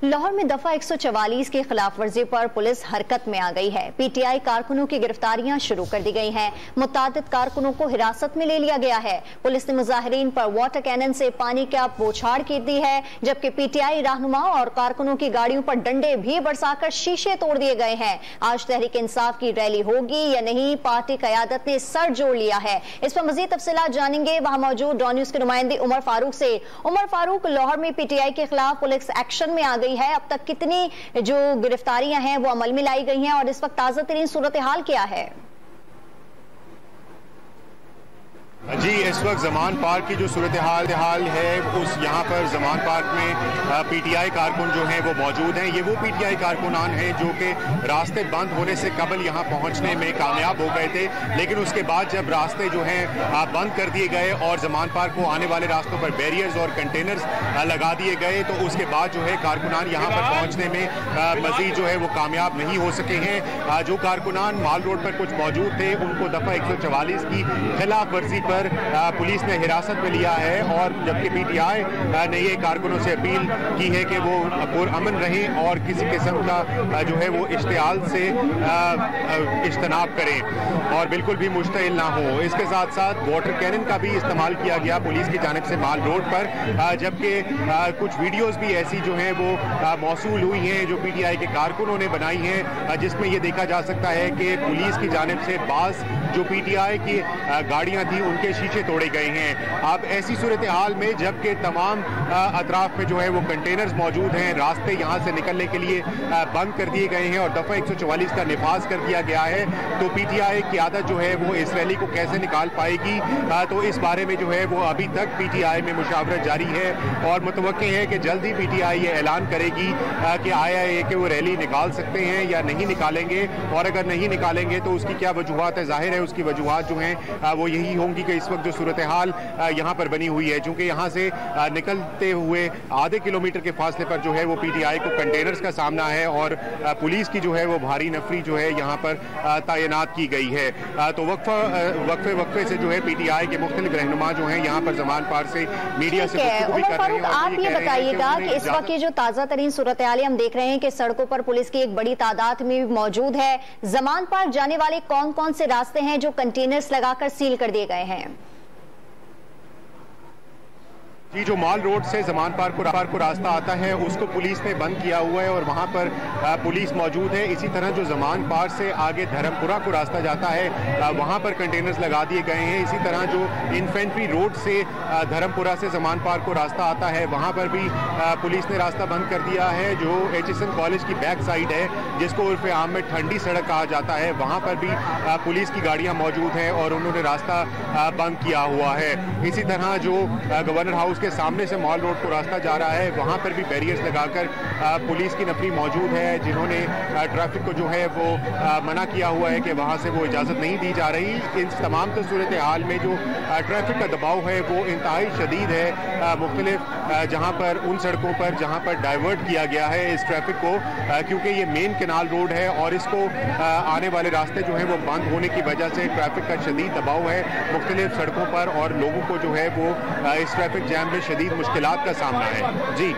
लाहौर में दफा 144 की खिलाफ वर्जी पर पुलिस हरकत में आ गई है। पीटीआई कारकुनों की गिरफ्तारियां शुरू कर दी गई हैं। मुतादिद कारकुनों को हिरासत में ले लिया गया है। पुलिस ने मुजाहिरीन पर वाटर कैनन से पानी का बौछार की दी है, जबकि पीटीआई रहनुमा और कारकुनों की गाड़ियों पर डंडे भी बरसाकर शीशे तोड़ दिए गए हैं। आज तहरीक इंसाफ की रैली होगी या नहीं, पार्टी क़यादत ने सर जोड़ लिया है। इस पर मजीद तफसीलात जानेंगे वहां मौजूद डॉन न्यूज़ के नुमाइंदे उमर फारूक से। उमर फारूक, लाहौर में पीटीआई के खिलाफ पुलिस एक्शन में आ गई है। अब तक कितनी जो गिरफ्तारियां हैं वो अमल में लाई गई हैं और इस वक्त ताजा तरीन सूरत हाल क्या है? जी, इस वक्त जमान पार्क की जो सूरत हाल है उस यहाँ पर जमान पार्क में पीटीआई कारकुन जो हैं वो मौजूद हैं। ये वो पीटीआई कारकुनान हैं जो कि रास्ते बंद होने से कबल यहाँ पहुँचने में कामयाब हो गए थे, लेकिन उसके बाद जब रास्ते जो हैं बंद कर दिए गए और जमान पार्क को आने वाले रास्तों पर बैरियर्स और कंटेनर्स लगा दिए गए, तो उसके बाद जो है कारकुनान यहाँ पर पहुँचने में मजीद जो है वो कामयाब नहीं हो सके हैं। जो कारकुनान माल रोड पर कुछ मौजूद थे उनको दफा 144 की खिलाफ वर्जी पर पुलिस ने हिरासत में लिया है, और जबकि पीटीआई ने ये कारकुनों से अपील की है कि वो पुरअमन रहें और किसी किस्म का जो है वो इश्तियाल से इज्तनाब करें और बिल्कुल भी मुश्तिल ना हो। इसके साथ साथ वाटर कैनन का भी इस्तेमाल किया गया पुलिस की जानिब से माल रोड पर, जबकि कुछ वीडियोस भी ऐसी जो हैं वो मौसूल हुई हैं जो पीटीआई के कारकुनों ने बनाई हैं, जिसमें ये देखा जा सकता है कि पुलिस की जानिब से बास जो पीटीआई की गाड़ियां थी उनके शीशे तोड़े गए हैं। अब ऐसी सूरत हाल में जबकि तमाम अतराफ में जो है वो कंटेनर्स मौजूद हैं, रास्ते यहाँ से निकलने के लिए बंद कर दिए गए हैं और दफा 144 का निफाज कर दिया गया है, तो पीटीआई की आदत जो है वो इस रैली को कैसे निकाल पाएगी, तो इस बारे में जो है वो अभी तक पीटीआई में मुशावरत जारी है और मुतवक्के है कि जल्द ही पीटीआई ये ऐलान करेगी कि आया है कि वो रैली निकाल सकते हैं या नहीं निकालेंगे, और अगर नहीं निकालेंगे तो उसकी क्या वजूहात है। जाहिर है उसकी वजूहात जो हैं वो यही होंगी कि इस वक्त जो सूरत हाल यहाँ पर बनी हुई है, चूंकि यहाँ से निकलते हुए आधे किलोमीटर के फासले पर जो है वो पीटीआई को कंटेनर्स का सामना है और पुलिस की जो है वो भारी नफरी जो है यहाँ पर तैनात की गई है। तो वक्फे से जो है पीटीआई के मुख्तलिफ रहनुमा जो हैं यहाँ पर जमान पार से मीडिया से गुफ्तगू भी कर रहे हैं। आप ये बताइएगा कि इस वक्त की जो ताजा तरीन सूरत हाल हम देख रहे हैं कि सड़कों पर पुलिस की एक बड़ी तादाद में मौजूद है। जमान पार्क जाने वाले कौन कौन से रास्ते हैं जो कंटेनर्स लगाकर सील कर दिए गए हैं? जी, जो माल रोड से जमान पार्क को रास्ता आता है उसको पुलिस ने बंद किया हुआ है और वहाँ पर पुलिस मौजूद है। इसी तरह जो जमान पार्क से आगे धर्मपुरा को रास्ता जाता है वहाँ पर कंटेनर्स लगा दिए गए हैं। इसी तरह जो इन्फेंट्री रोड से धर्मपुरा से जमान पार्क को रास्ता आता है वहाँ पर भी पुलिस ने रास्ता बंद कर दिया है। जो HSN कॉलेज की बैक साइड है जिसको उर्फ आम में ठंडी सड़क कहा जाता है, वहाँ पर भी पुलिस की गाड़ियाँ मौजूद हैं और उन्होंने रास्ता बंद किया हुआ है। इसी तरह जो गवर्नर हाउस के सामने से मॉल रोड को रास्ता जा रहा है वहां पर भी बैरियर्स लगाकर पुलिस की नफरी मौजूद है, जिन्होंने ट्रैफिक को जो है वो मना किया हुआ है कि वहां से वो इजाजत नहीं दी जा रही। इन तमाम सूरत हाल में जो ट्रैफिक का दबाव है वो इंतहाई शदीद है मुख्तलिफ जहां पर उन सड़कों पर जहां पर डाइवर्ट किया गया है इस ट्रैफिक को, क्योंकि ये मेन कैनाल रोड है और इसको आने वाले रास्ते जो है वो बंद होने की वजह से ट्रैफिक का शदीद दबाव है मुख्तलिफ सड़कों पर और लोगों को जो है वो इस ट्रैफिक जैम में शदीद मुश्किलात का सामना है। जी।